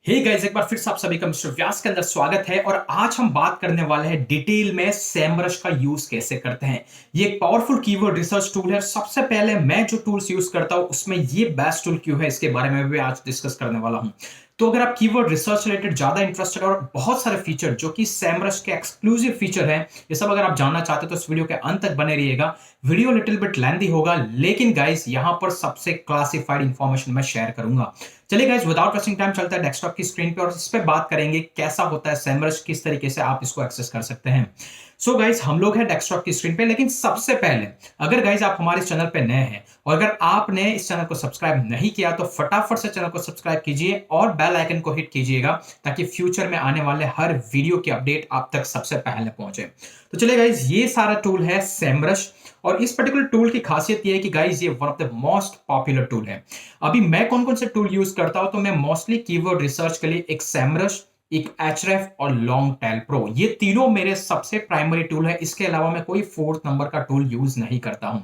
Hey guys, एक बार फिर से आप सभी का मिस्टर व्यास के अंदर स्वागत है। और आज हम बात करने वाले हैं डिटेल में सेमरश का यूज कैसे करते हैं। ये एक पावरफुल कीवर्ड रिसर्च टूल है। सबसे पहले मैं जो टूल्स यूज करता हूं उसमें ये बेस्ट टूल क्यों है, इसके बारे में भी आज डिस्कस करने वाला हूं। तो अगर आप कीवर्ड रिसर्च रिलेटेड ज्यादा इंटरेस्टेड और बहुत सारे फीचर जो कि सेमरश के एक्सक्लूसिव फीचर हैं, ये सब अगर आप जानना चाहते हो तो इस वीडियो के अंत तक बने रहिएगा। वीडियो लिटिल बिट लेंथी होगा, लेकिन गाइस यहां पर सबसे क्लासिफाइड इंफॉर्मेशन मैं शेयर करूंगा। चलिए गाइस, विदाउट वेस्टिंग टाइम चलता है डेस्कटॉप की स्क्रीन पे और इस पे बात करेंगे कैसा होता है सेमरश, किस तरीके से आप इसको एक्सेस कर सकते हैं। सो गाइस, हम लोग हैं डेस्कटॉप की स्क्रीन पे, लेकिन सबसे पहले अगर गाइस आप हमारे चैनल पे नए हैं और अगर आपने इस चैनल को सब्सक्राइब नहीं किया तो फटाफट से चैनल को सब्सक्राइब कीजिए और बेल आइकन को हिट कीजिएगा ताकि फ्यूचर में आने वाले हर वीडियो की अपडेट आप तक सबसे पहले पहुंचे। तो चलिए गाइस, ये सारा टूल है सेमरश और इस पर्टिकुलर टूल की खासियत ये है कि गाइस ये one of the most popular tool है। अभी मैं कौन कौन से टूल यूज करता हूं, तो मैं मोस्टली कीवर्ड रिसर्च के लिए एक सेमरश, एक एचरेफ और लॉन्ग टेल प्रो, ये तीनों मेरे सबसे प्राइमरी टूल है। इसके अलावा मैं कोई फोर्थ नंबर का टूल यूज नहीं करता हूं।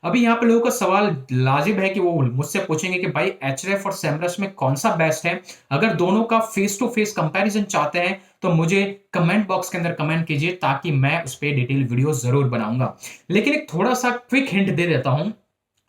अभी यहाँ पे लोगों का सवाल लाजिब है कि वो मुझसे पूछेंगे कि भाई एचरेफ और सेमरश में कौन सा बेस्ट है। अगर दोनों का फेस टू फेस कंपैरिजन चाहते हैं तो मुझे कमेंट बॉक्स के अंदर कमेंट कीजिए ताकि मैं उस पर डिटेल वीडियो जरूर बनाऊंगा। लेकिन एक थोड़ा सा क्विक हिंट दे देता हूं।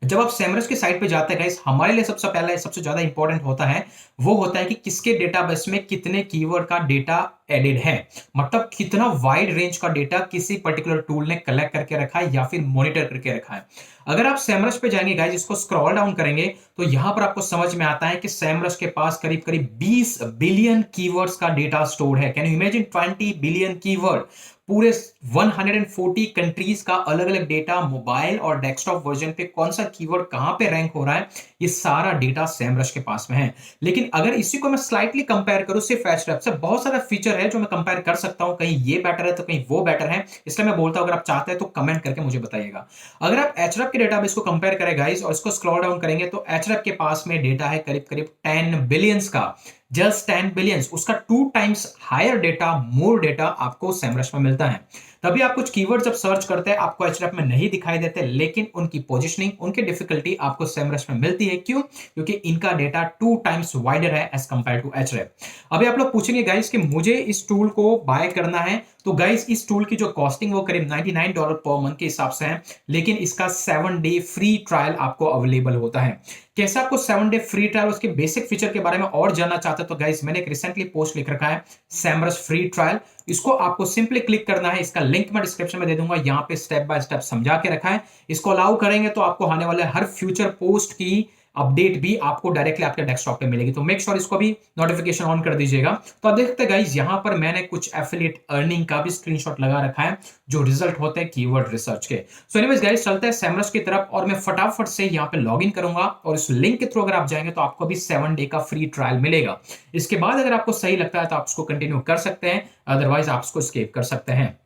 जब आप सेमरस की साइट पे जाते हैं गाइस, हमारे लिए सबसे पहले सबसे ज्यादा इंपॉर्टेंट होता है वो होता है कि किसके डेटाबेस में कितने कीवर्ड का डेटा एडेड है। मतलब कितना वाइड रेंज का डेटा किसी पर्टिकुलर टूल ने कलेक्ट करके रखा है या फिर मॉनिटर करके रखा है। अगर आप सेमरस पे जाएंगे गाइस, इसको स्क्रॉल डाउन करेंगे तो यहां पर आपको समझ में आता है कि सेमरस के पास करीब करीब 20 बिलियन कीवर्ड्स का डेटा स्टोर है। Can you imagine 20 billion keyword, पूरे 140 कंट्रीज का अलग अलग डेटा, मोबाइल और डेस्कटॉप वर्जन पे कौन सा कीवर्ड कहां पे रैंक हो रहा है, ये सारा डेटा सेमरश के पास में है। लेकिन अगर इसी को मैं स्लाइटली कंपेयर करूं सिर्फ एचरेफ से, बहुत सारा फीचर है जो मैं कंपेयर कर सकता हूं, कहीं ये बेटर है तो कहीं वो बेटर है। इसलिए मैं बोलता हूं अगर आप चाहते हैं तो कमेंट करके मुझे बताइएगा। अगर आप एचरेफ के डेटाबेस को कंपेयर करें गाइस और इसको स्क्रॉल डाउन करेंगे तो एचरेफ के पास में डेटा है करीब करीब 10 बिलियंस का। जस्ट 10 बिलियंस, उसका 2 times higher data, more data आपको सेमरश में मिलता है। तभी आप कुछ कीवर्ड जब सर्च करते हैं आपको एचरेफ में नहीं दिखाई देते, लेकिन उनकी पोजीशनिंग, उनकी डिफिकल्टी आपको सेमरश में मिलती है। क्यों? क्योंकि इनका डेटा 2 टाइम्स वाइडर है एज कंपेयर टू एचरेफ। अभी आप लोग पूछेंगे गाइस कि मुझे इस टूल को बाय करना है, तो गाइस इस टूल की जो कॉस्टिंग वो करीब $99 पर मंथ के हिसाब से है, लेकिन इसका 7 डे फ्री ट्रायल आपको अवेलेबल होता है। कैसे आपको 7 डे फ्री ट्रायल, उसके बेसिक फीचर के बारे में और जानना चाहते हैं तो गाइस मैंने एक रिसेंटली पोस्ट लिख रखा है सेमरस फ्री ट्रायल। इसको आपको सिंपली क्लिक करना है, इसका लिंक मैं डिस्क्रिप्शन में दे दूंगा, यहां पे स्टेप बाय स्टेप समझा के रखा है। इसको अलाउ करेंगे तो आपको आने वाले हर फ्यूचर पोस्ट की अपडेट भी आपको डायरेक्टली आपके डेस्कटॉप पे मिलेगी। तो मेक श्योर इसको भी नोटिफिकेशन ऑन कर दीजिएगा। तो आप देख सकते हैं गाइस, यहां पर मैंने कुछ एफिलिएट अर्निंग का भी स्क्रीनशॉट लगा रखा है जो रिजल्ट होते हैं कीवर्ड रिसर्च के। सो एनीवेज गाइस, चलते हैं सेमरस की तरफ और मैं फटाफट से यहां पे लॉग इन करूंगा और इस लिंक के थ्रू अगर आप जाएंगे तो आपको भी 7 डे का फ्री ट्रायल मिलेगा। इसके बाद अगर आपको सही लगता है तो आप इसको कंटिन्यू कर सकते हैं, अदरवाइज आप इसको स्किप कर सकते हैं।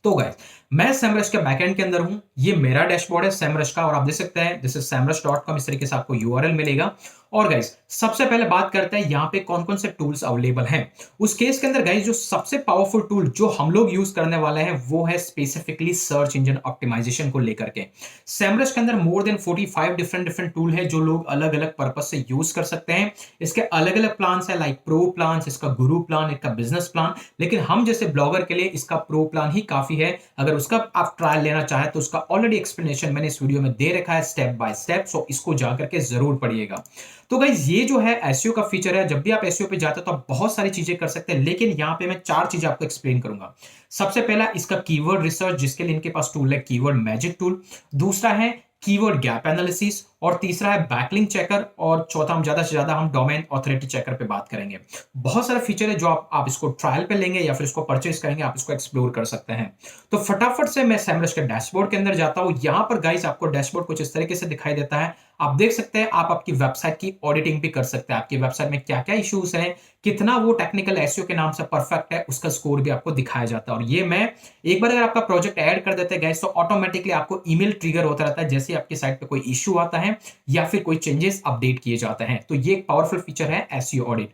तो गाइस, मैं सेमरश के बैकएंड के अंदर हूं, ये मेरा डैशबोर्ड है सेमरश का और आप देख सकते हैं दिस इज semrush.com, इस तरीके से आपको यूआरएल मिलेगा। और गाइस सबसे पहले बात करते हैं यहां पे कौन कौन से टूल्स अवेलेबल हैं। उस केस के अंदर गाइस जो सबसे पावरफुल टूल जो हम लोग यूज करने वाले हैं वो है स्पेसिफिकली सर्च इंजन ऑप्टिमाइजेशन को लेकर के। सेमरश के अंदर more than 45 different different tool है जो लोग अलग अलग पर्पज से यूज कर सकते हैं। इसके अलग अलग प्लान है, लाइक प्रो प्लान, इसका गुरु प्लान, इसका बिजनेस प्लान, लेकिन हम जैसे ब्लॉगर के लिए इसका प्रो प्लान ही काफी है। अगर उसका आप ट्रायल लेना चाहें तो उसका ऑलरेडी एक्सप्लेनेशन मैंने इस वीडियो में दे रखा है स्टेप बाय स्टेप, सो इसको जाकर के जरूर पढ़िएगा। तो गाइस ये जो है एसईओ का फीचर है, जब भी आप एसईओ पे जाते हो तो आप बहुत सारी चीजें कर सकते हैं, लेकिन यहां पे मैं 4 चीजें आपको एक्सप्लेन करूंगा। सबसे पहला इसका कीवर्ड रिसर्च, जिसके लिए इनके पास टूल है कीवर्ड मैजिक टूल। दूसरा है कीवर्ड गैप एनालिसिस और तीसरा है बैकलिंक चेकर और चौथा हम ज्यादा से ज्यादा हम डोमेन ऑथोरिटी चेकर पे बात करेंगे। बहुत सारे फीचर है जो आप इसको ट्रायल पे लेंगे या फिर इसको परचेज करेंगे, आप इसको एक्सप्लोर कर सकते हैं। तो फटाफट से मैं सेमरश के डैशबोर्ड के अंदर जाता हूं। यहां पर गाइस आपको डैशबोर्ड कुछ इस तरीके से दिखाई देता है। आप देख सकते हैं आप आपकी वेबसाइट की ऑडिटिंग भी कर सकते हैं, आपकी वेबसाइट में क्या क्या इश्यूज हैं, कितना वो टेक्निकल एसईओ के नाम से परफेक्ट है, उसका स्कोर भी आपको दिखाया जाता है। और ये मैं एक बार अगर आपका प्रोजेक्ट ऐड कर देते हैं गाइस तो ऑटोमेटिकली आपको ईमेल ट्रिगर होता रहता है जैसे आपकी साइट पे कोई इश्यू आता है या फिर कोई चेंजेस अपडेट किए जाते हैं। तो ये एक पावरफुल फीचर है एसईओ ऑडिट।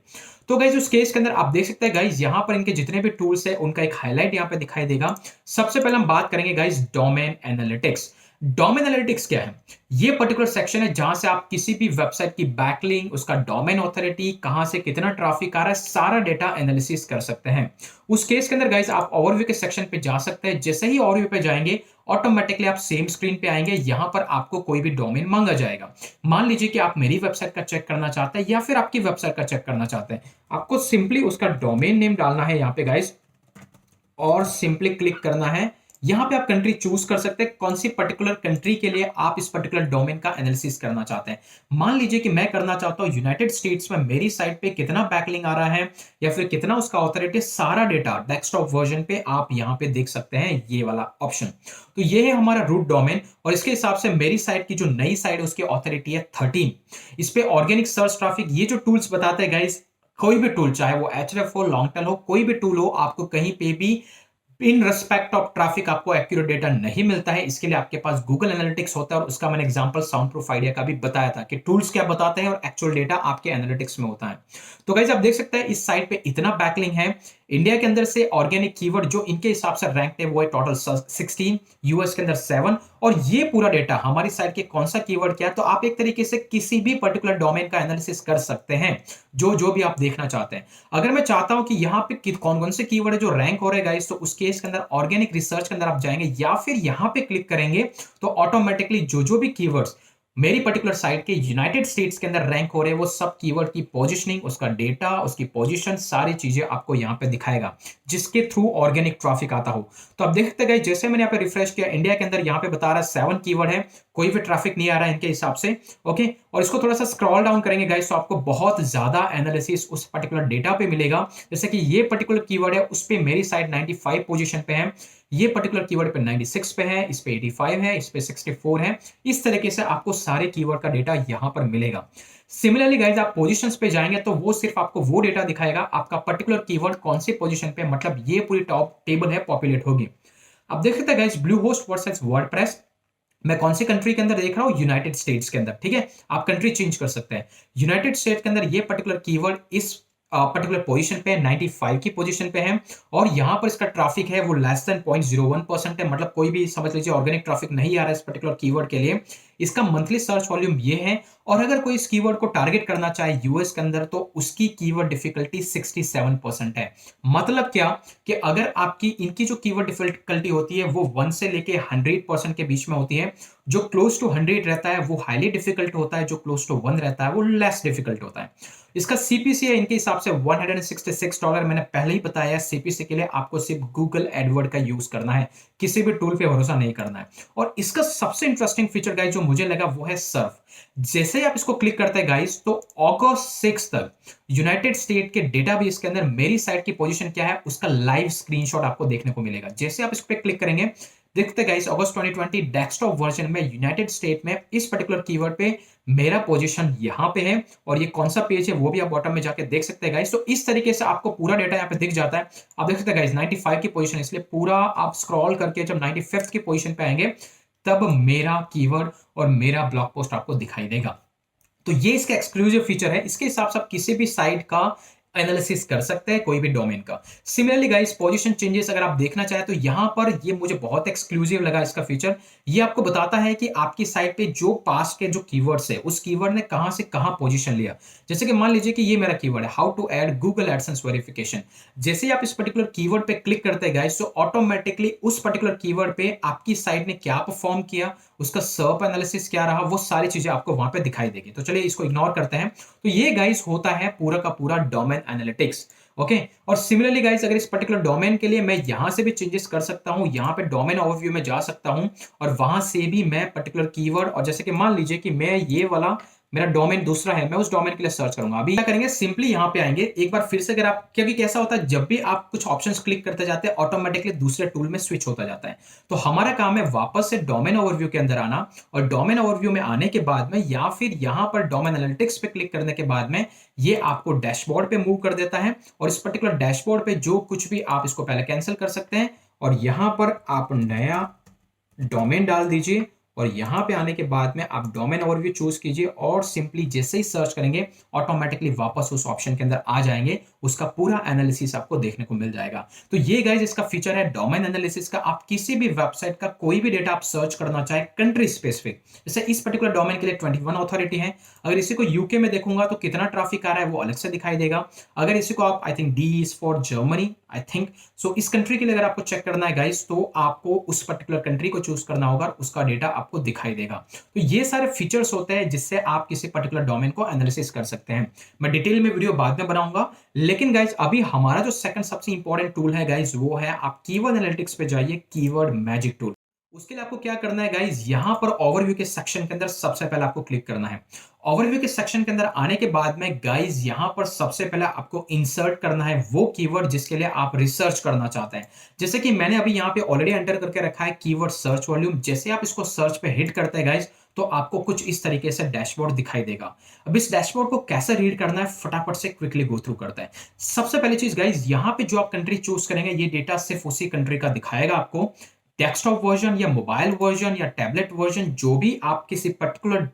तो गाइस उस केस के अंदर आप देख सकते हैं गाइस यहां पर इनके जितने भी टूल्स है उनका एक हाईलाइट यहां पे दिखाई देगा। सबसे पहले हम बात करेंगे guys domain analytics. Domain analytics क्या है? ये पर्टिकुलर सेक्शन है जहां से आप किसी भी वेबसाइट की बैकलिंक, उसका डोमेन ऑथोरिटी, कहां से कितना ट्रैफिक आ रहा है, सारा डेटा एनालिसिस कर सकते हैं। उस केस के अंदर गाइस आप ओवरव्यू के सेक्शन पे जा सकते हैं। जैसे ही ओवरव्यू पे जाएंगे, ऑटोमेटिकली आप सेम स्क्रीन पे आएंगे। यहां पर आपको कोई भी डोमेन मांगा जाएगा। मान लीजिए कि आप मेरी वेबसाइट का चेक करना चाहते हैं या फिर आपकी वेबसाइट का चेक करना चाहते हैं। आपको सिंपली उसका डोमेन नेम डालना है यहाँ पे गाइस, और सिंपली क्लिक करना है। यहां पे आप कंट्री चूज कर सकते हैं, कौन सी पर्टिकुलर कंट्री के लिए आप इस पर्टिकुलर डोमेन का एनालिसिस करना चाहते हैं। मान लीजिए कि मैं करना चाहता हूं यूनाइटेड स्टेट्स में मेरी साइट पे कितना बैकलिंक आ रहा है या फिर कितना उसका ऑथोरिटी, सारा डेटा डेस्कटॉप वर्जन पे आप यहां पे देख सकते हैं, ये वाला ऑप्शन। तो ये है हमारा रूट डोमेन, और इसके हिसाब से मेरी साइट की जो नई साइट है उसकी ऑथोरिटी है 13। इस पे ऑर्गेनिक सर्च ट्रैफिक, ये जो टूल्स बताते हैं गाइस, कोई भी टूल, चाहे वो एचरेफ हो, लॉन्ग टेल हो, कोई भी टूल हो, आपको कहीं पे भी इन रिस्पेक्ट ऑफ ट्रैफिक आपको एक्यूरेट डेटा नहीं मिलता है। इसके लिए आपके पास गूगल एनालिटिक्स होता है, और उसका मैंने एग्जांपल साउंड प्रूफ आइडिया का भी बताया था कि टूल्स क्या बताते हैं और एक्चुअल डेटा आपके एनालिटिक्स में होता है। तो गाइस आप देख सकते हैं इस साइट पे इतना बैकलिंक है। इंडिया के अंदर से ऑर्गेनिक कीवर्ड जो इनके हिसाब से रैंक है वो है टोटल 16, यूएस के अंदर 7, और ये पूरा डेटा हमारी साइट के कौन सा कीवर्ड क्या है। तो आप एक तरीके से किसी भी पर्टिकुलर डोमेन का एनालिसिस कर सकते हैं, जो जो भी आप देखना चाहते हैं। अगर मैं चाहता हूं कि यहां पे कौन कौन से कीवर्ड है जो रैंक हो रहे हैं गाइस, तो उस केस के अंदर ऑर्गेनिक रिसर्च के अंदर आप जाएंगे या फिर यहां पे क्लिक करेंगे, तो ऑटोमेटिकली जो जो भी कीवर्ड्स मेरी पर्टिकुलर साइट के यूनाइटेड स्टेट्स के अंदर रैंक हो रहे हैं, वो सब कीवर्ड की पोजीशनिंग, उसका डेटा, उसकी पोजीशन, सारी चीजें आपको यहां पे दिखाएगा, जिसके थ्रू ऑर्गेनिक ट्रैफिक आता हो। तो आप देखते गए, जैसे मैंने यहाँ पे रिफ्रेश किया, इंडिया के अंदर यहाँ पे बता रहा है 7 कीवर्ड है, कोई भी ट्रैफिक नहीं आ रहा है इनके हिसाब से। ओके, और इसको थोड़ा सा स्क्रॉल डाउन करेंगे गाइस, तो आपको बहुत ज्यादा एनालिसिस उस पर्टिकुलर डेटा पे मिलेगा। जैसे कि ये पर्टिकुलर कीवर्ड है, उस पे मेरी साइट 95 पोजीशन पे है, ये पर्टिकुलर कीवर्ड पे 96 पे है, इस पे 85 है, इस पे 64 है। इस तरीके से आपको सारे कीवर्ड का डेटा यहां पर मिलेगा। सिमिलरली गाइस आप पोजीशंस पे जाएंगे तो वो सिर्फ आपको वो डेटा दिखाएगा, आपका पर्टिकुलर कीवर्ड कौन सी पोजीशन पे, मतलब ये पूरी टॉप टेबल है, पॉपुलेट होगी। अब देख सकते हैं guys, blue host versus WordPress. मैं कौन सी कंट्री के अंदर देख रहा हूं, यूनाइटेड स्टेट्स के अंदर। ठीक है, आप कंट्री चेंज कर सकते हैं। यूनाइटेड स्टेट्स के अंदर ये पर्टिकुलर कीवर्ड इस पर्टिकुलर पोजीशन पे 95 की पोजीशन पे है, और यहां पर इसका ट्रैफिक है वो लेस देन 0.01% है, मतलब कोई भी समझ लीजिए ऑर्गेनिक ट्रैफिक नहीं आ रहा है इस पर्टिकुलर कीवर्ड के लिए। इसका मंथली सर्च वॉल्यूम ये है, और अगर कोई इस कीवर्ड को टारगेट करना चाहे यूएस के अंदर, तो उसकी कीवर्ड डिफिकल्टी 67% है। मतलब क्या, कि अगर आपकी इनकी जो कीवर्ड डिफिकल्टी होती है वो 1 से लेके 100% के बीच में होती है। जो क्लोज टू 100 रहता है वो हाईली डिफिकल्ट होता है, जो क्लोज टू 1 रहता है वो लेस डिफिकल्ट होता है। इसका सीपीसी है इनके हिसाब से $166। मैंने पहले ही बताया, सीपीसी के लिए आपको सिर्फ गूगल एडवर्ड का यूज करना है, किसी भी टूल पे भरोसा नहीं करना है। और इसका सबसे इंटरेस्टिंग फीचर गाइस जो मुझे लगा वो है सर्फ। जैसे ही आप इसको क्लिक करते हैं गाइस, तो अगस्त 6 तक यूनाइटेड स्टेट के डेटाबेस के अंदर मेरी साइट की पोजीशन क्या है उसका लाइव स्क्रीनशॉट आपको देखने को मिलेगा। जैसे आप इस पर क्लिक करेंगे, देखते गाइस अगस्त 2020 डेस्कटॉप वर्जन में यूनाइटेड स्टेट में इस पर्टिकुलर कीवर्ड पे मेरा पोजीशन यहां पे है, और ये कौन सा पेज है वो भी आप बॉटम में जाके देख सकते हैं गाइस। तो इस तरीके से आपको पूरा डेटा यहां पे दिख जाता है। आप देख सकते हैं गाइस 95 की पोजीशन, इसलिए पूरा आप स्क्रॉल करके जब 95th की पोजीशन पे आएंगे, तब मेरा कीवर्ड और मेरा ब्लॉग पोस्ट आपको दिखाई देगा। तो ये इसका एक्सक्लूसिव फीचर है। इसके हिसाब से आप किसी भी साइट का एनालिसिस कर सकते हैं, कोई भी डोमेन का। सिमिलरली गाइस पोजीशन चेंजेस अगर आप देखना चाहें, तो यहां पर ये मुझे बहुत एक्सक्लूसिव लगा इसका फीचर। ये आपको बताता है कि आपकी साइट पे जो पास के जो कीवर्ड्स है, उस कीवर्ड ने कहां से कहां पोजीशन लिया। जैसे कि मान लीजिए कि ये मेरा कीवर्ड है, how to add Google AdSense verification. जैसे ही आप इस पर्टिकुलर कीवर्ड पे क्लिक करते हैं गाइस, तो ऑटोमेटिकली उस पर्टिकुलर कीवर्ड पे आपकी साइट ने क्या परफॉर्म किया, उसका सर्प एनालिसिस क्या रहा, वो सारी चीजें आपको वहां पे दिखाई देगी। तो चलिए इसको इग्नोर करते हैं। तो ये गाइस होता है पूरा का पूरा डोमेन एनालिटिक्स। ओके, और सिमिलरली गाइस अगर इस पर्टिकुलर डोमेन के लिए मैं यहां से भी चेंजेस कर सकता हूं, यहां पे डोमेन ओवरव्यू में जा सकता हूं, और वहां से भी मैं पर्टिकुलर कीवर्ड, और जैसे कि मान लीजिए कि मैं ये वाला मेरा डोमेन दूसरा है, मैं उस डोमेन के लिए सर्च करूंगा। अभी क्या करेंगे, सिंपली यहां पे आएंगे एक बार फिर से। अगर आप, क्योंकि कैसा होता है जब भी आप कुछ ऑप्शंस क्लिक करते जाते हैं, ऑटोमेटिकली दूसरे टूल में स्विच होता जाता है। तो हमारा काम है वापस से डोमेन ओवरव्यू के अंदर आना, और डोमेन ओवरव्यू में आने के बाद में या फिर यहां पर डोमेन एनालिटिक्स पे क्लिक करने के बाद में ये आपको डैशबोर्ड पे मूव कर देता है। और इस पर्टिकुलर डैशबोर्ड पे जो कुछ भी आप इसको पहले कैंसिल कर सकते हैं, और यहां पर आप नया डोमेन डाल दीजिए, और यहां पे आने के बाद में आप डोमेन ओवरव्यू चूज कीजिए, और सिंपली जैसे ही सर्च करेंगे ऑटोमेटिकली वापस उस ऑप्शन के अंदर आ जाएंगे, उसका पूरा एनालिसिस आपको देखने को मिल जाएगा। तो ये गाइस इसका फीचर है डोमेन एनालिसिस का। आप किसी भी वेबसाइट का कोई भी डेटा आप सर्च करना चाहे कंट्री स्पेसिफिक, जैसे इस पर्टिकुलर डोमेन के लिए 21 अथॉरिटी है, अगर इसी को यूके में देखूंगा तो कितना ट्रैफिक आ रहा है वो अलग से दिखाई देगा। अगर इसी को आप I think D is for Germany I think, so इस कंट्री के लिए अगर आपको चेक करना है गाइस तो आपको उस पर्टिकुलर कंट्री को चूज करना होगा, उसका डेटा आपको दिखाई देगा। तो ये सारे फीचर्स होते हैं जिससे आप किसी पर्टिकुलर डोमेन को एनालिसिस कर सकते हैं। मैं डिटेल में वीडियो बाद में बनाऊंगा, लेकिन गाइस अभी हमारा जो सेकंड सबसे इंपॉर्टेंट टूल है गाइस वो है, आप कीवर्ड एनालिटिक्स पे जाइए, कीवर्ड मैजिक टूल। उसके लिए आपको क्या करना है गाइस, यहां पर ओवरव्यू के सेक्शन के अंदर सबसे पहले आपको क्लिक करना है। ओवरव्यू के सेक्शन के अंदर आने के बाद में गाइस यहां पर सबसे पहले आपको इंसर्ट करना है वो कीवर्ड जिसके लिए आप रिसर्च करना चाहते हैं। जैसे कि मैंने अभी यहां पे ऑलरेडी एंटर करके रखा है कीवर्ड सर्च वॉल्यूम। जैसे आप इसको सर्च पे हिट करते हैं गाइस तो आपको कुछ इस तरीके से डैशबोर्ड दिखाई देगा। अब इस डैशबोर्ड को कैसे रीड करना है फटाफट से क्विकली गो थ्रू करते हैं। सबसे पहली चीज गाइस, यहां पे जो आप कंट्री चूज करेंगे ये डेटा सिर्फ उसी कंट्री का दिखाएगा आपको। डेस्कटॉप वर्जन या मोबाइल वर्जन या टैबलेट वर्जन, जो भी आप किसी पर्टिकुलर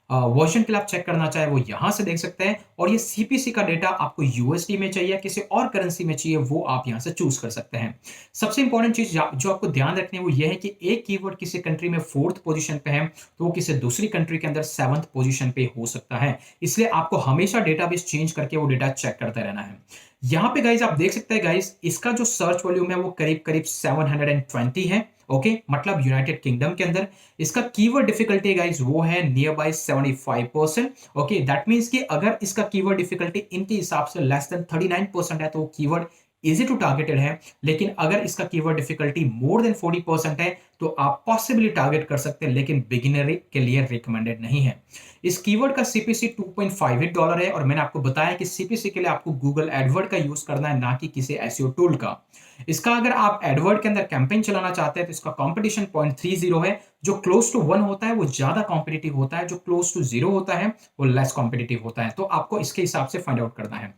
वर्जन के लिए आप चेक करना चाहे वो यहां से देख सकते हैं। और ये सीपीसी का डेटा आपको यूएसडी में चाहिए, किसी और करेंसी में चाहिए, वो आप यहां से चूज कर सकते हैं। सबसे इंपॉर्टेंट चीज जो आपको ध्यान रखनी है वो ये है कि एक कीवर्ड किसी कंट्री में 4th पोजीशन पे है तो वो किसी दूसरी कंट्री के अंदर 7th पोजीशन पे हो सकता है। इसलिए आपको हमेशा डेटाबेस चेंज करके वो डेटा चेक करते रहना है। यहां पे गाइस आप देख सकते हैं गाइस, इसका जो सर्च वॉल्यूम है वो करीब करीब 720 है। ओके, मतलब यूनाइटेड किंगडम के अंदर इसका कीवर्ड डिफिकल्टी गाइस वो है near by 75%। Okay, that means कि अगर इसका कीवर्ड डिफिकल्टी इनके हिसाब से लेस देन 39% है तो वो कीवर्ड इजी टू टारगेटेड है। लेकिन अगर इसका कीवर्ड डिफिकल्टी मोर देन 40% है तो आप पॉसिबली टारगेट कर सकते हैं, लेकिन बिगिनर के लिए रिकमेंडेड नहीं है। इस कीवर्ड का सीपीसी $2.58 है और मैंने आपको बताया कि सीपीसी के लिए आपको गूगल एडवर्ड का यूज करना है, ना कि किसी एसईओ टूल का। इसका अगर आप एडवर्ड के अंदर कैंपेन चलाना चाहते हैं तो इसका कंपटीशन 0.30 है। जो क्लोज टू 1 होता है वो ज्यादा कॉम्पिटिटिव होता है, जो क्लोज टू 0 होता है वो लेस कॉम्पिटिटिव होता है। तो आपको इसके हिसाब से फाइंड आउट करना है।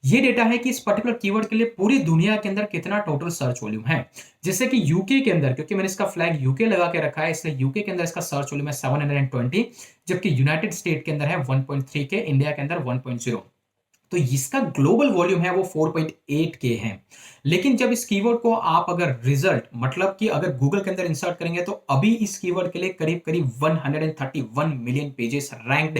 ये डेटा है कि इस पर्टिकुलर कीवर्ड के लिए पूरी दुनिया के अंदर कितना टोटल सर्च वॉल्यूम है। जैसे कि यूके के अंदर, क्योंकि मैंने इसका फ्लैग यूके लगा के रखा है इसलिए यूके के अंदर इसका सर्च वॉल्यूम है 720, जबकि यूनाइटेड स्टेट के अंदर है 1.3 के, इंडिया के अंदर 1.0। तो इसका ग्लोबल वॉल्यूम है वो 4.8 के है। लेकिन जब इस कीवर्ड को आप अगर रिजल्ट मतलब कि अगर गूगल के अंदर इंसर्ट करेंगे तो अभी इस कीवर्ड के लिए करीब करीब 131 मिलियन पेजेस रैंक्ड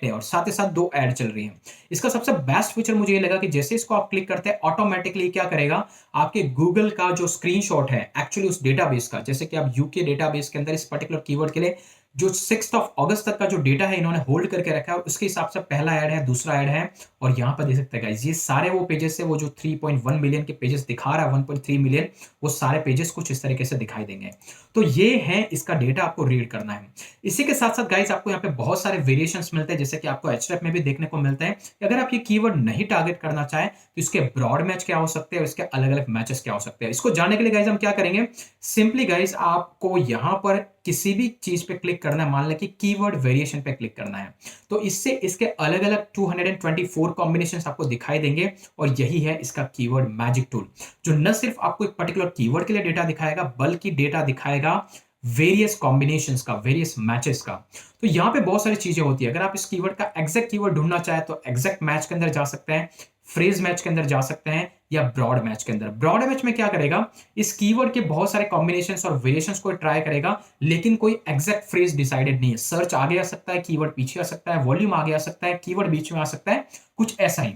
है और साथ ही साथ 2 ऐड चल रही हैं। इसका सबसे बेस्ट फीचर मुझे ये लगा कि जैसे इसको आप क्लिक करते हैं ऑटोमेटिकली क्या करेगा, आपके गूगल का जो स्क्रीनशॉट है एक्चुअली उस डेटाबेस का, जैसे कि आप यूके डेटाबेस के अंदर इस पर्टिकुलर कीवर्ड के लिए जो 6 अगस्त तक का जो डेटा है इन्होंने होल्ड करके रखा है उसके हिसाब से पहला ऐड है, दूसरा ऐड है। और यहां पर देख सकते हैं गाइस ये सारे वो पेजेस है, वो जो 3.1 मिलियन के पेजेस दिखा रहा है 1.3 मिलियन, वो सारे पेजेस कुछ इस तरीके से दिखाई देंगे। तो ये है इसका डेटा आपको रीड करना है। इसी के साथ साथ गाइस आपको यहाँ पे बहुत सारे वेरिएशंस मिलते हैं, जैसे कि आपको एचरेफ में भी देखने को मिलते हैं कि अगर आप ये कीवर्ड नहीं टारगेट करना चाहे तो इसके ब्रॉड मैच क्या हो सकते हैं और इसके अलग अलग मैचेस क्या हो सकते हैं। इसको जानने के लिए गाइस हम क्या करेंगे, सिंपली गाइस आपको यहां पर किसी भी चीज पे क्लिक करना है, मान लें कि कीवर्ड वेरिएशन पे क्लिक करना है तो इससे इसके अलग अलग 224 कॉम्बिनेशंस आपको दिखाई देंगे। और यही है इसका कीवर्ड मैजिक टूल, जो न सिर्फ आपको एक पर्टिकुलर कीवर्ड के लिए डेटा दिखाएगा बल्कि डेटा दिखाएगा वेरियस कॉम्बिनेशंस का, वेरियस मैचेस का। तो यहां पे बहुत सारी चीजें होती है। अगर आप इस कीवर्ड का एग्जैक्ट कीवर्ड ढूंढना चाहे तो एग्जैक्ट मैच के अंदर जा सकते हैं, फ्रेज मैच के अंदर जा सकते हैं या ब्रॉड मैच के अंदर। ब्रॉड मैच में क्या करेगा, इस कीवर्ड के बहुत सारे कॉम्बिनेशंस और वेरिएशंस को ट्राई करेगा, लेकिन कोई एग्जैक्ट फ्रेज डिसाइडेड नहीं है। सर्च आगे आ सकता है, कीवर्ड पीछे आ सकता है, वॉल्यूम आगे आ सकता है, कीवर्ड बीच में आ सकता है, कुछ ऐसा ही।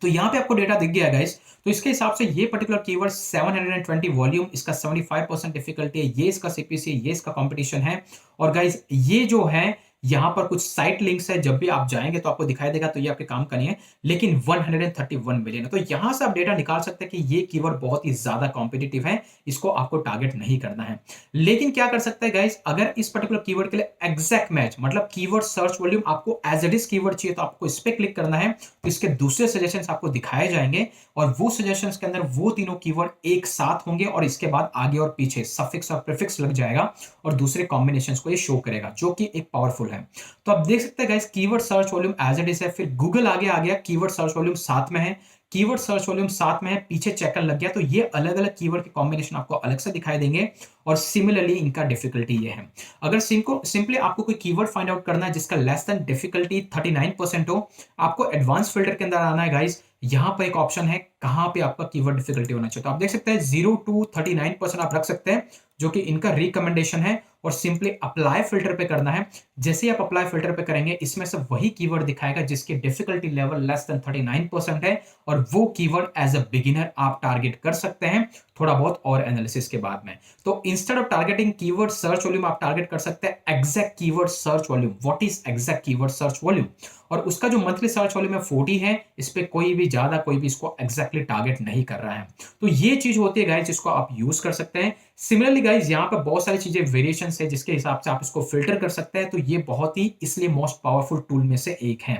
तो यहां पे आपको डेटा दिख गया गाइस, तो इसके हिसाब से ये पर्टिकुलर कीवर्ड 720 वॉल्यूम, इसका 75% डिफिकल्टी है, ये इसका सीपीसी, ये इसका कंपटीशन है। और गाइस ये जो है यहां पर कुछ साइट लिंक्स है, जब भी आप जाएंगे तो आपको दिखाई देगा, तो ये आपके काम का नहीं है, लेकिन 131 मिलियन है। तो यहां से आप डेटा निकाल सकते हैं कि ये कीवर्ड बहुत ही ज्यादा कॉम्पिटिटिव है, इसको आपको टारगेट नहीं करना है। लेकिन क्या कर सकते हैं गाइस, अगर इस पर्टिकुलर कीवर्ड के लिए एग्जैक्ट मैच मतलब कीवर्ड सर्च वॉल्यूम आपको एज इट इज कीवर्ड चाहिए तो आपको इस पे क्लिक करना है, तो इसके दूसरे सजेशंस आपको दिखाए जाएंगे और वो सजेशंस के अंदर वो तीनों कीवर्ड एक साथ होंगे और इसके बाद आगे और पीछे सफिक्स और प्रीफिक्स लग जाएगा और दूसरे कॉम्बिनेशंस को ये शो करेगा, जो कि एक पावरफुल है। तो आप देख सकते हैं guys keyword search volume as it is है, फिर गूगल आगे आ गया, कीवर्ड सर्च वॉल्यूम साथ में है, कीवर्ड सर्च वॉल्यूम साथ में है, पीछे चेकर लग गया। तो ये अलग-अलग कीवर्ड के कॉम्बिनेशन आपको अलग से दिखाई देंगे और सिमिलरली इनका डिफिकल्टी ये है। अगर सिंपली आपको कोई कीवर्ड फाइंड आउट करना है जिसका लेस देन डिफिकल्टी 39% हो, आपको एडवांस फिल्टर के अंदर आना है गाइस। यहां पर एक ऑप्शन है कहां पे आपका कीवर्ड डिफिकल्टी होना चाहिए। तो आप देख सकते हैं 0 टू 39% आप रख सकते हैं, जो कि इनका रिकमेंडेशन है, और सिंपली अप्लाई फिल्टर पे करना है। जैसे ही आप अप्लाई फिल्टर पे करेंगे, इसमें से वही कीवर्ड दिखाएगा जिसकी डिफिकल्टी लेवल लेस देन 39% है, और वो कीवर्ड एज अ बिगिनर आप टारगेट कर सकते हैं थोड़ा बहुत और एनालिसिस के बाद में। तो instead of targeting keyword search volume, आप टारगेट कर सकते हैं exact keyword search volume. What is exact keyword search volume? और उसका जो मंथली सर्च वॉल्यूम है 40 है। इस पे कोई भी ज्यादा कोई भी इसको एग्जैक्टली टारगेट नहीं कर रहा है। तो ये चीज होती है गाइज जिसको आप यूज कर सकते हैं। सिमिलरली गाइज यहाँ पे बहुत सारी चीजें वेरिएशन है जिसके हिसाब से आप इसको फिल्टर कर सकते हैं। तो ये बहुत ही इसलिए मोस्ट पावरफुल टूल में से एक है।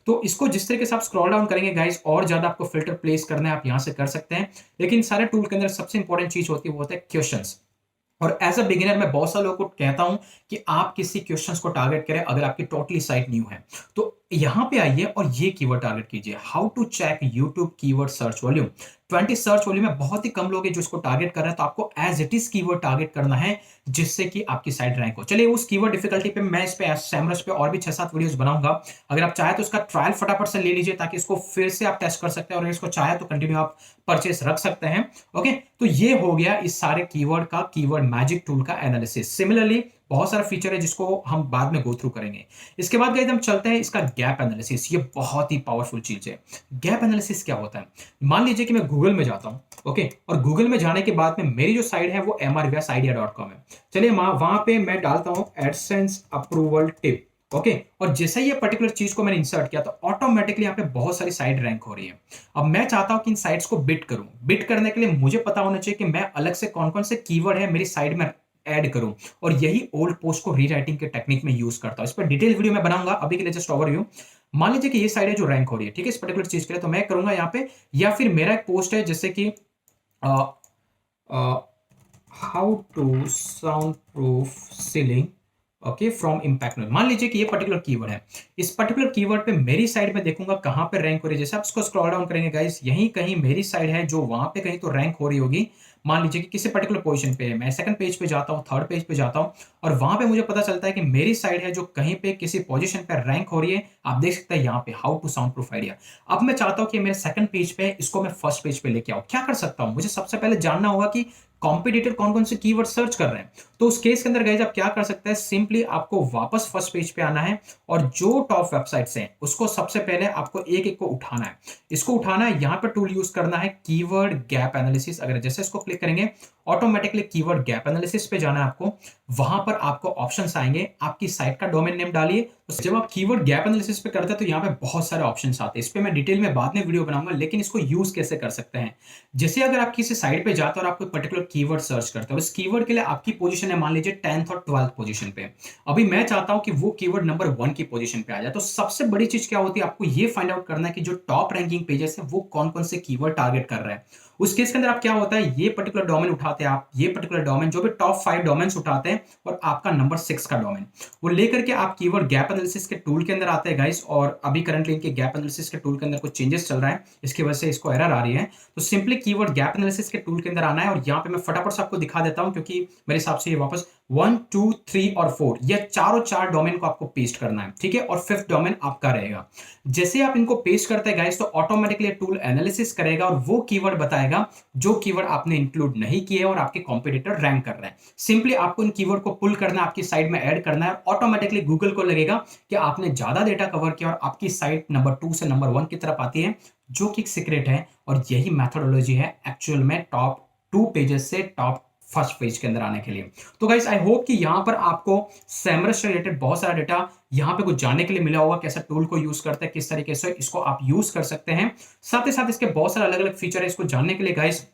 तो इसको जिस तरीके से आप स्क्रॉल डाउन करेंगे गाइज, और ज्यादा आपको फिल्टर प्लेस करना है, आप यहां से कर सकते हैं। लेकिन सारे टूल के अंदर सबसे इंपॉर्टेंट चीज होती है वो होता है क्वेश्चंस। और एज अ बिगिनर मैं बहुत सारे लोगों को कहता हूं कि आप किसी क्वेश्चंस को टारगेट करें अगर आपकी टोटली साइट न्यू है। तो यहां पे आइए और ये कीवर्ड टारगेट कीजिए, how to check YouTube keyword search volume. 20 search volume में बहुत ही कम लोग हैं जो इसको टारगेट कर रहे हैं। तो आपको as it is keyword target करना है जिससे कि आपकी साइट रैंक हो। चलिए उस कीवर्ड डिफिकल्टी पे मैं इस पे सेमरस पे और भी 6-7 वीडियोस बनाऊंगा। अगर आप चाहे तो उसका ट्रायल फटाफट से ले लीजिए ताकि इसको फिर से आप टेस्ट कर सकते हैं, और इसको चाहे तो कंटिन्यू आप परचेस रख सकते हैं। ओके, तो ये हो गया इस सारे कीवर्ड का कीवर्ड मैजिक टूल का एनालिसिस। सिमिलरली बहुत सारा फीचर है जिसको हम बाद में गो थ्रू करेंगे। इसके बाद गाइस हम चलते हैं इसका गैप एनालिसिस। ये बहुत ही पावरफुल चीज है। गैप एनालिसिस क्या होता है? मान लीजिए कि मैं गूगल में जाता हूं, ओके, और गूगल में जाने के बाद में मेरी जो साइट है वो mrvsidea.com है। चलिए वहां पे मैं डालता हूं एडसेंस अप्रूवल टिप, ओके, और जैसे ही ये पर्टिकुलर चीज को मैंने इंसर्ट किया तो ऑटोमेटिकली यहाँ पे बहुत सारी साइट रैंक हो रही है। अब मैं चाहता हूं कि इन साइट्स को बिट करूं। बिट करने के लिए मुझे पता होना चाहिए कि मैं अलग से कौन कौन से कीवर्ड है मेरी साइट में ऐड करूं, और यही ओल्ड पोस्ट को रीराइटिंग के टेक्निक में यूज करता हूं। इस पर डिटेल वीडियो मैं बनाऊंगा, अभी के लिए जस्ट ओवरव्यू। मान लीजिए कि ये साइट है जो रैंक हो रही है, ठीक है, इस पर्टिकुलर चीज के लिए, तो मैं करूंगा यहाँ पे, या फिर मेरा एक पोस्ट है जैसे कि how to soundproof ceiling, okay, from impact noise. मान लीजिए कि ये पर्टिकुलर कीवर्ड है। इस पर्टिकुलर कीवर्ड पे मेरी साइड में देखूंगा कहां पे रैंक हो रही है। जैसे आप इसको स्क्रॉल डाउन करेंगे गाइस, यहीं कहीं मेरी साइड है जो वहां पे कहीं तो रैंक हो रही होगी। मान लीजिए कि किसी पर्टिकुलर पोजीशन पे है, मैं सेकंड पेज पे जाता हूं, थर्ड पेज पे जाता हूं, और वहां पे मुझे पता चलता है कि मेरी साइड है जो कहीं पे किसी पोजीशन पे रैंक हो रही है। आप देख सकते हैं यहाँ पे how to soundproof idea. अब मैं चाहता हूं कि मेरे सेकंड पेज पे इसको मैं फर्स्ट पेज पे लेके आऊं। क्या कर सकता हूं? मुझे सबसे पहले जानना होगा कि कॉम्पिटिटर कौन कौन से कीवर्ड सर्च कर रहे हैं। तो उस केस के अंदर गाइस आप क्या कर सकते हैं, सिंपली आपको वापस फर्स्ट पेज पे आना है, और जो टॉप वेबसाइट्स हैं उसको सबसे पहले आपको एक एक को उठाना है। इसको उठाना है, यहां पर टूल यूज करना है कीवर्ड गैप एनालिसिस। अगर जैसे इसको क्लिक करेंगे ऑटोमेटिकली कीवर्ड गैप एनालिसिस पे जाना है आपको। वहां पर आपको ऑप्शंस आएंगे, आपकी साइट का डोमेन नेम डालिए। तो जब आप कीवर्ड गैप एनालिसिस पे करते हैं तो यहाँ पे बहुत सारे ऑप्शंस आते हैं। इस पे मैं डिटेल में बाद में वीडियो बनाऊंगा, लेकिन इसको यूज कैसे कर सकते हैं। जैसे अगर आप किसी साइट पे जाते हो और आप कोई पर्टिकुलर कीवर्ड सर्च करते हो, इस कीवर्ड के लिए आपकी पोजीशन है मान लीजिए 10th और 12th पोजीशन पे। अभी मैं चाहता हूं कि वो कीवर्ड नंबर 1 की पोजीशन पे आ जाए। तो सबसे बड़ी चीज क्या होती है, आपको ये फाइंड आउट करना है कि जो टॉप रैंकिंग पेजेस है वो कौन कौन से कीवर्ड टारगेट कर रहे हैं। उस केस के अंदर आप क्या होता है, ये पर्टिकुलर डोमेन उठाते हैं आप, ये पर्टिकुलर डोमेन जो भी टॉप 5 डोमेन्स उठाते हैं, और आपका नंबर 6 का डोमेन वो लेकर के आप कीवर्ड गैप एनालिसिस के टूल के अंदर आते हैं गाइस। और अभी करंटली इनके गैप एनालिसिस के टूल के अंदर कुछ चेंजेस चल रहा है, इसकी वजह से इसको एरर आ रही है। तो सिंपली कीवर्ड गैप एनालिसिस के टूल के अंदर आना है, और यहाँ पे मैं फटाफट से आपको दिखा देता हूं क्योंकि मेरे हिसाब से ये वापस 1 2 3 और 4 ये चार डोमेन को आपको पेस्ट करना है, ठीक है, और 5th डोमेन आपका रहेगा। जैसे आप इनको पेस्ट करते हैं गाइस तो ऑटोमेटिकली टूल एनालिसिस करेगा और वो कीवर्ड बताएगा जो कीवर्ड आपने इंक्लूड नहीं किए और आपके कॉम्पिटिटर रैंक कर रहे हैं। सिंपली आपको इन कीवर्ड को पुल करना है, आपकी साइट में ऐड करना है, ऑटोमेटिकली गूगल को लगेगा कि आपने ज्यादा डेटा कवर किया और आपकी साइट नंबर 2 से नंबर 1 की तरफ आती है, जो कि एक सीक्रेट है। और यही मेथोडोलॉजी है एक्चुअल में टॉप 2 पेजेस से टॉप फर्स्ट पेज के अंदर आने के लिए। तो गाइस आई होप कि यहां पर आपको सेमरस से रिलेटेड बहुत सारा डेटा यहां पे कुछ जानने के लिए मिला होगा, कैसा टूल को यूज करते हैं, किस तरीके से इसको आप यूज कर सकते हैं। साथ ही साथ इसके बहुत सारे अलग अलग फीचर है, इसको जानने के लिए गाइस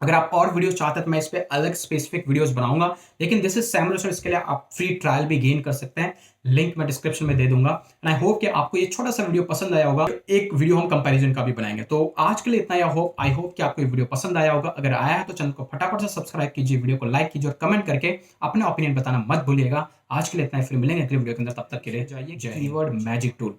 अगर आप और वीडियोस चाहते हैं तो मैं इस पे अलग स्पेसिफिक वीडियोस बनाऊंगा, लेकिन दिस इज सैमरस और इसके लिए आप फ्री ट्रायल भी गेन कर सकते हैं। लिंक मैं डिस्क्रिप्शन में दे दूंगा। एंड आई होप कि आपको ये छोटा सा वीडियो पसंद आया होगा। एक वीडियो हम कंपैरिजन का भी बनाएंगे। तो आज के लिए इतना ही। आई होप कि आपको ये वीडियो पसंद आया होगा। अगर आया है तो चैनल को फटाफट से सब्सक्राइब कीजिए, वीडियो को लाइक कीजिए और कमेंट करके अपना ओपिनियन बताना मत भूलिएगा। आज के लिए इतना ही, फिर मिलेंगे अगले वीडियो के अंदर। तब तक के लिए जय हिंद। Keyword magic tool.